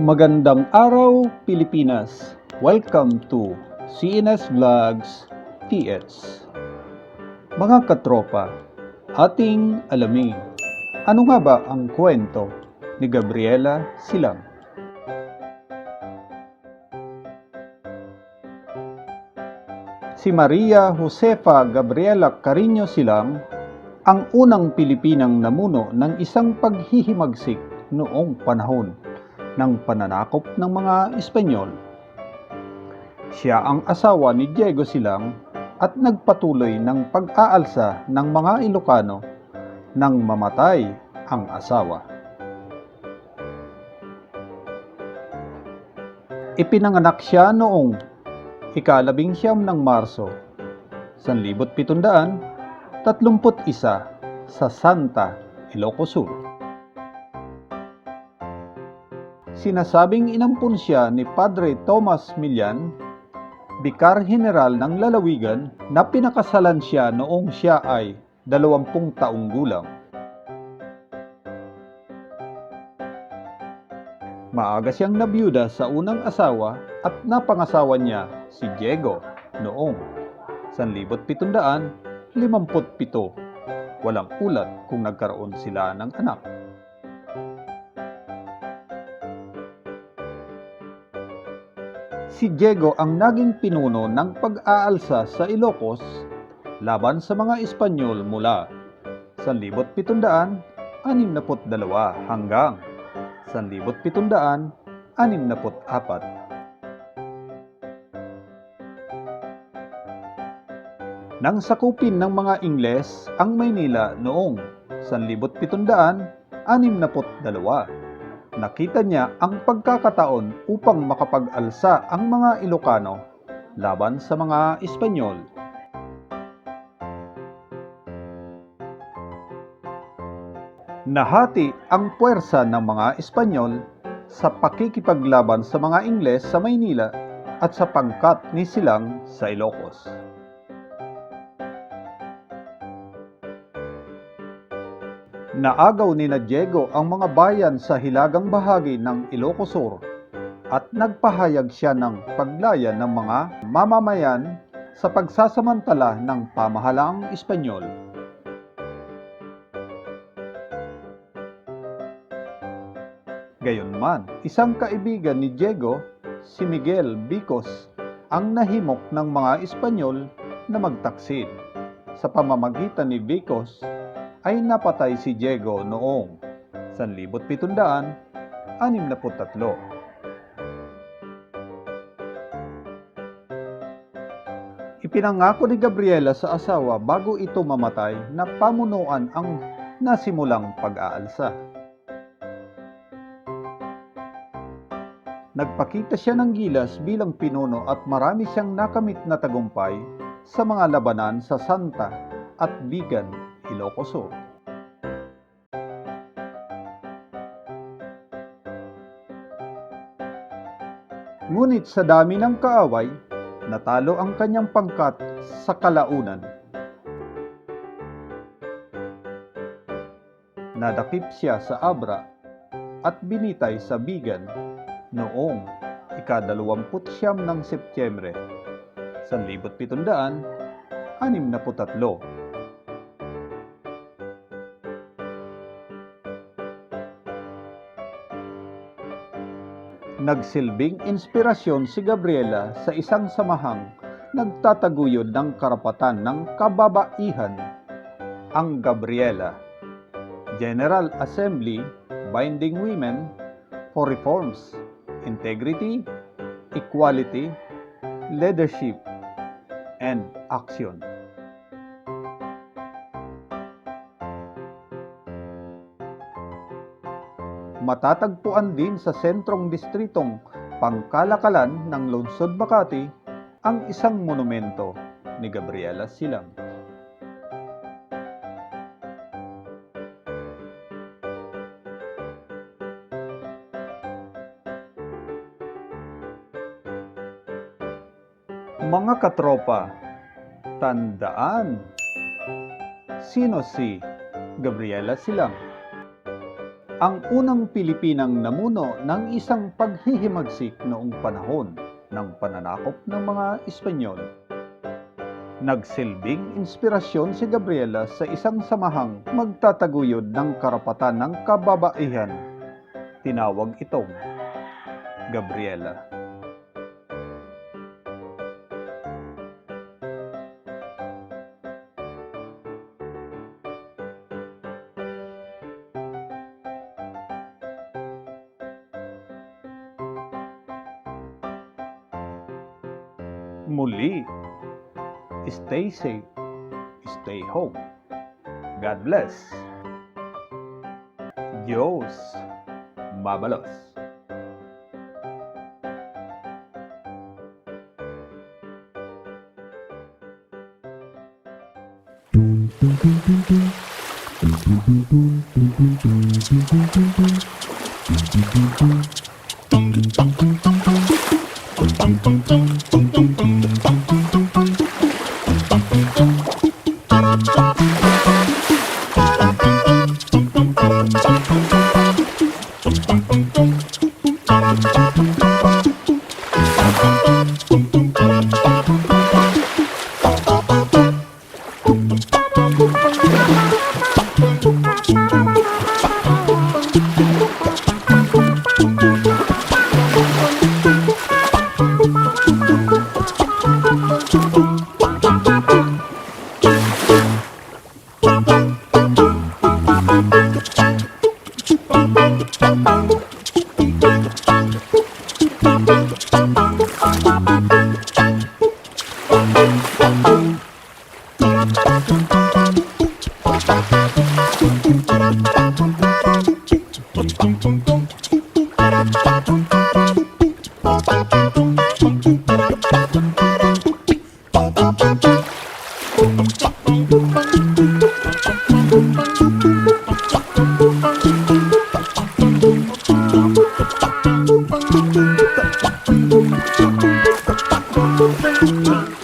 Magandang araw, Pilipinas! Welcome to CNS Vlogs TS. Mga katropa, ating alamin. Ano nga ba ang kwento ni Gabriela Silang? Si Maria Josefa Gabriela Carino Silang ang unang Pilipinang namuno ng isang paghihimagsik noong panahon ng pananakop ng mga Espanyol. Siya ang asawa ni Diego Silang at nagpatuloy ng pag-aalsa ng mga Ilocano nang mamatay ang asawa. Ipinanganak siya noong ika-19 ng Marso, 1731 sa Santa, Ilocos Sur. Sinasabing inampun siya ni Padre Tomas Millan, Bikar General ng Lalawigan, na pinakasalan siya noong siya ay 20 taong gulang. Maaga siyang nabiyuda sa unang asawa at napangasawa niya si Diego noong 1757. Walang ulat kung nagkaroon sila ng anak. Si Diego ang naging pinuno ng pag-aalsa sa Ilocos laban sa mga Espanyol mula 1762 hanggang 1764. Nang sakupin ng mga Ingles ang Maynila noong 1762, nakita niya ang pagkakataon upang makapag-alsa ang mga Ilocano laban sa mga Espanyol. Nahati ang puwersa ng mga Espanyol sa pakikipaglaban sa mga Ingles sa Maynila at sa pangkat ni Silang sa Ilocos. Naagaw ni Diego ang mga bayan sa hilagang bahagi ng Ilocos Sur at nagpahayag siya ng paglaya ng mga mamamayan sa pagsasamantala ng pamahalaang Espanyol. Gayunman, isang kaibigan ni Diego, si Miguel Bicos, ang nahimok ng mga Espanyol na magtaksil. Sa pamamagitan ni Bicos, ay napatay si Diego noong 1763. Ipinangako ni Gabriela sa asawa bago ito mamatay na pamunuan ang nasimulang pag-aalsa. Nagpakita siya ng gilas bilang pinuno at marami siyang nakamit na tagumpay sa mga labanan sa Santa at Bigan, Ilocos Sur. Ngunit sa dami ng kaaway, natalo ang kanyang pangkat sa kalaunan. Nadakip siya sa Abra at binitay sa Bigan noong ika-29 ng Setyembre, 1763. Nagsilbing inspirasyon si Gabriela sa isang samahang nagtataguyod ng karapatan ng kababaihan, ang Gabriela General Assembly Binding Women for Reforms, Integrity, Equality, Leadership, and Action. Matatagpuan din sa sentrong distritong Pangkalakalan ng Lungsod Makati ang isang monumento ni Gabriela Silang. Mga katropa, tandaan, sino si Gabriela Silang? ang unang Pilipinang namuno ng isang paghihimagsik noong panahon ng pananakop ng mga Espanyol. Nagsilbing inspirasyon si Gabriela sa isang samahang magtataguyod ng karapatan ng kababaihan. Tinawag itong Gabriela. Muli, stay safe, stay home. God bless. Dios Mabalos. Thank you.